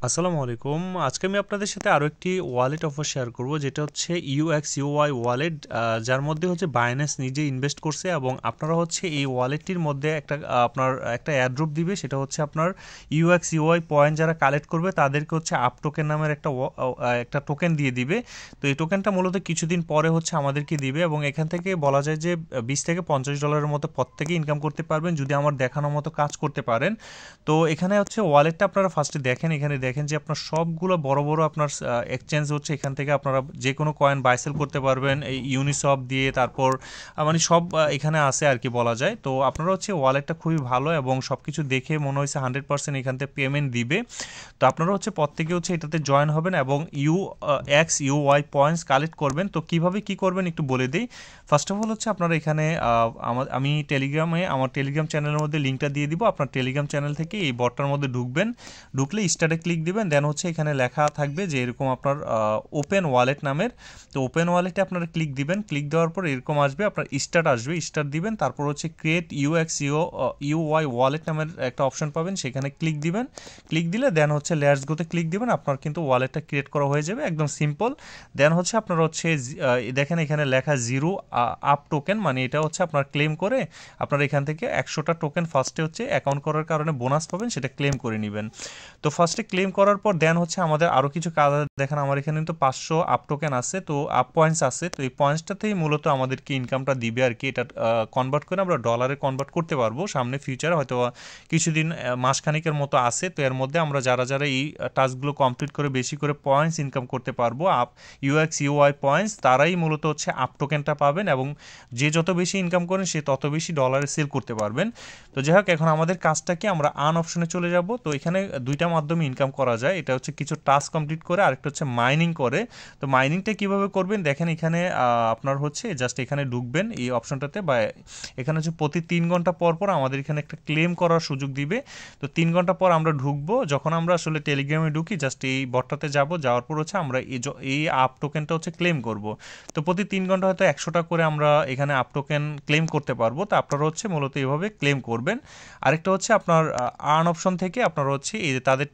আসসালামু আলাইকুম। আজকে আমি আপনাদের সাথে আরও একটি ওয়ালেট অফার শেয়ার করব, যেটা হচ্ছে UXUI ওয়ালেট, যার মধ্যে হচ্ছে বাইন্যান্স নিজে ইনভেস্ট করছে এবং আপনারা হচ্ছে এই ওয়ালেটটির মধ্যে আপনার একটা এয়ারড্রপ দিবে। সেটা হচ্ছে আপনার UXUI পয়েন্ট যারা কালেক্ট করবে তাদেরকে হচ্ছে আপ টোকেন নামের একটা টোকেন দিয়ে দিবে। তো এই টোকেনটা মূলত কিছুদিন পরে হচ্ছে আমাদেরকে দিবে এবং এখান থেকে বলা যায় যে $20 থেকে $50 মতো প্রত্যেকে ইনকাম করতে পারবেন যদি আমার দেখানোর মতো কাজ করতে পারেন। তো এখানে হচ্ছে ওয়ালেটটা আপনারা ফার্স্টে দেখেন, এখানে দেখেন যে আপনার সবগুলো বড় বড় আপনার এক্সচেঞ্জ হচ্ছে। এখান থেকে আপনারা যে কোনো কয়েন বাই সেল করতে পারবেন এই ইউনিসপ দিয়ে। তারপর মানে সব এখানে আছে আর কি বলা যায়। তো আপনারা হচ্ছে ওয়ালেটটা খুবই ভালো এবং সব কিছু দেখে মনে হয়েছে 100% এখান থেকে পেমেন্ট দিবে। তো আপনারা হচ্ছে প্রত্যেকে হচ্ছে এটাতে জয়েন হবেন এবং UXUI পয়েন্টস কালেক্ট করবেন। তো কিভাবে কি করবেন একটু বলে দিই। ফার্স্ট অফ অল হচ্ছে আপনারা এখানে আমি আমার টেলিগ্রাম চ্যানেলের মধ্যে লিঙ্কটা দিয়ে দিব। আপনার টেলিগ্রাম চ্যানেল থেকে এই বটটার মধ্যে ঢুকবেন, ঢুকলে স্টার্টে ক্লিক দিবেন। দেন হচ্ছে এখানে লেখা থাকবে যে এরকম আপনার ওপেন ওয়ালেট নামের। তো ওপেন ওয়ালেটে আপনারা ক্লিক দিবেন, ক্লিক দেওয়ার পর এরকম আসবে, আপনার স্টার্ট আসবে, স্টার্ট দিবেন। তারপর হচ্ছে ক্রিয়েট UXUI ওয়ালেট নামের একটা অপশন পাবেন, সেখানে ক্লিক দিবেন। ক্লিক দিলে দেন হচ্ছে লেয়ার্স গোতে ক্লিক দিবেন, আপনার কিন্তু ওয়ালেটটা ক্রিয়েট করা হয়ে যাবে, একদম সিম্পল। দেন হচ্ছে আপনার হচ্ছে দেখেন এখানে লেখা জিরো আপ টোকেন, মানে এটা হচ্ছে আপনার ক্লেম করে আপনার এখান থেকে 100টা টোকেন ফার্স্টে হচ্ছে অ্যাকাউন্ট করার কারণে বোনাস পাবেন, সেটা ক্লেম করে নেবেন। তো ফার্স্টে ক্লেম করার পর দেন হচ্ছে আমাদের আরও কিছু কাজ দেখেন। আমার এখানে কিন্তু 500 আপ টোকেন আছে, তো আপ পয়েন্টস আছে। তো এই পয়েন্টসটাতেই মূলত আমাদেরকে ইনকামটা দিবে আর কি। এটা কনভার্ট করে আমরা ডলারে কনভার্ট করতে পারবো সামনে ফিউচারে, হয়তো কিছুদিন মাসখানিকের মতো আছে। তো এর মধ্যে আমরা যারা যারা এই টাস্কগুলো কমপ্লিট করে বেশি করে পয়েন্টস ইনকাম করতে পারবো, UXUI পয়েন্টস, তারাই মূলত হচ্ছে আপ টোকেনটা পাবেন এবং যে যত বেশি ইনকাম করেন সে তত বেশি ডলারে সেল করতে পারবেন। তো যাই হোক, এখন আমাদের কাজটা কি, আমরা আর্ন অপশনে চলে যাব। তো এখানে দুইটা মাধ্যমে ইনকাম করা যায়, এটা হচ্ছে কিছু টাস্ক কমপ্লিট করে, আরেকটা হচ্ছে মাইনিং করে। তো মাইনিংটা কিভাবে করবেন দেখেন, এখানে আপনার হচ্ছে জাস্ট এখানে ঢুকবেন এই অপশনটাতে, বা এখানে হচ্ছে প্রতি 3 ঘন্টা পর পর আমাদের এখানে একটা ক্লেম করার সুযোগ দিবে। তো 3 ঘন্টা পর আমরা ঢুকবো, যখন আমরা আসলে টেলিগ্রামে ঢুকি জাস্ট এই বটটাতে যাব, যাওয়ার পর হচ্ছে আমরা এই আপ টোকেনটা হচ্ছে ক্লেম করব। তো প্রতি 3 ঘন্টা হয়তো 100টা করে আমরা এখানে আপ টোকেন ক্লেম করতে পারবো। তো আপনারা হচ্ছে মূলত এইভাবে ক্লেম করবেন। আরেকটা হচ্ছে আপনার আর্ন অপশন থেকে আপনারা হচ্ছে এই যে তাদের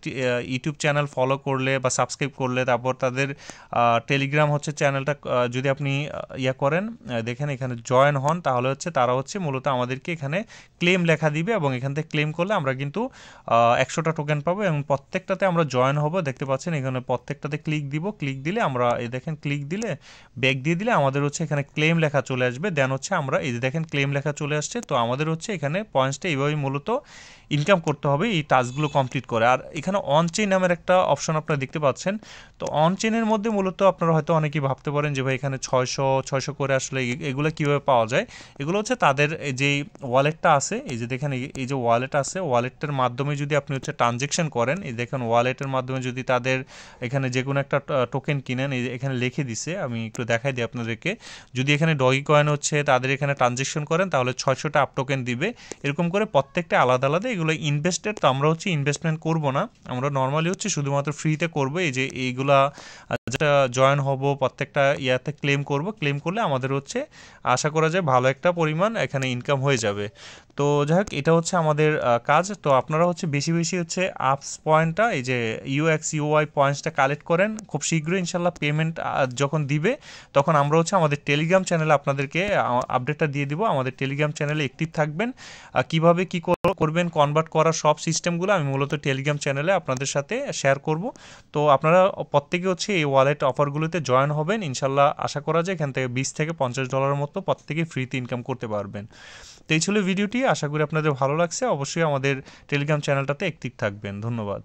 ইউটিউব চ্যানেল ফলো করলে বা সাবস্ক্রাইব করলে, তারপর তাদের টেলিগ্রাম হচ্ছে চ্যানেলটা যদি আপনি ইয়া করেন, দেখেন এখানে জয়েন হন, তাহলে হচ্ছে তারা হচ্ছে মূলত আমাদেরকে এখানে ক্লেম লেখা দিবে এবং এখান থেকে ক্লেম করলে আমরা কিন্তু 100টা টোকেন পাবো এবং প্রত্যেকটাতে আমরা জয়েন হব। দেখতে পাচ্ছেন এখানে প্রত্যেকটাতে ক্লিক দিব, ক্লিক দিলে আমরা এই দেখেন ক্লিক দিলে ব্যাক দিয়ে দিলে আমাদের হচ্ছে এখানে ক্লেম লেখা চলে আসবে। দেন হচ্ছে আমরা এই যে দেখেন ক্লেম লেখা চলে আসছে। তো আমাদের হচ্ছে এখানে পয়েন্টসটা এইভাবেই মূলত ইনকাম করতে হবে এই টাস্কগুলো কমপ্লিট করে। আর এখানে অন চেইন নামের একটা অপশন আপনারা দেখতে পাচ্ছেন। তো অন চেইনের মধ্যে মূলত আপনারা হয়তো অনেকেই ভাবতে পারেন যে ভাই এখানে 600 করে আসলে এগুলো কীভাবে পাওয়া যায়। এগুলো হচ্ছে তাদের যেই ওয়ালেটটা আছে, এই যে দেখেন এই যে ওয়ালেট আছে, ওয়ালেটের মাধ্যমে যদি আপনি হচ্ছে ট্রানজেকশন করেন, এই দেখেন ওয়ালেটের মাধ্যমে যদি তাদের এখানে যে কোনো একটা টোকেন কিনেন, এই এখানে লিখে দিছে, আমি একটু দেখাই দিই আপনাদেরকে। যদি এখানে ডগি কয়েন হচ্ছে তাদের এখানে ট্রানজেকশন করেন তাহলে 600টা আপ টোকেন দিবে। এরকম করে প্রত্যেকটা আলাদা আলাদা, এগুলো ইনভেস্টেড। তো আমরা হচ্ছে ইনভেস্টমেন্ট করব না, আমরা নর্মালি হচ্ছে শুধুমাত্র ফ্রিতে করবো। এই যে এইগুলা যেটা জয়েন হব প্রত্যেকটা ইয়াতে ক্লেম করব, ক্লেম করলে আমাদের হচ্ছে আশা করা যায় ভালো একটা পরিমাণ এখানে ইনকাম হয়ে যাবে। তো যাই হোক, এটা হচ্ছে আমাদের কাজ। তো আপনারা হচ্ছে বেশি বেশি হচ্ছে আপস পয়েন্টটা, এই যে UXUI পয়েন্টসটা কালেক্ট করেন। খুব শীঘ্রই ইনশাল্লাহ পেমেন্ট যখন দিবে তখন আমরা হচ্ছে আমাদের টেলিগ্রাম চ্যানেলে আপনাদেরকে আপডেটটা দিয়ে দিব। আমাদের টেলিগ্রাম চ্যানেলে অ্যাক্টিভ থাকবেন। কিভাবে কি করবেন কনভার্ট করার সব সিস্টেমগুলো আমি মূলত টেলিগ্রাম চ্যানেলে আপনাদের সাথে শেয়ার করব। তো আপনারা প্রত্যেকে হচ্ছে এই ওয়ালেট অফারগুলোতে জয়েন হবেন। ইনশাল্লাহ আশা করা যায় এখান থেকে $20 থেকে $50 মতো প্রত্যেকে ফ্রিতে ইনকাম করতে পারবেন। তো এই ছিল ভিডিওটি, আশা করি আপনাদের ভালো লাগছে। অবশ্যই আমাদের টেলিগ্রাম চ্যানেলটাতে অ্যাক্টিভ থাকবেন। ধন্যবাদ।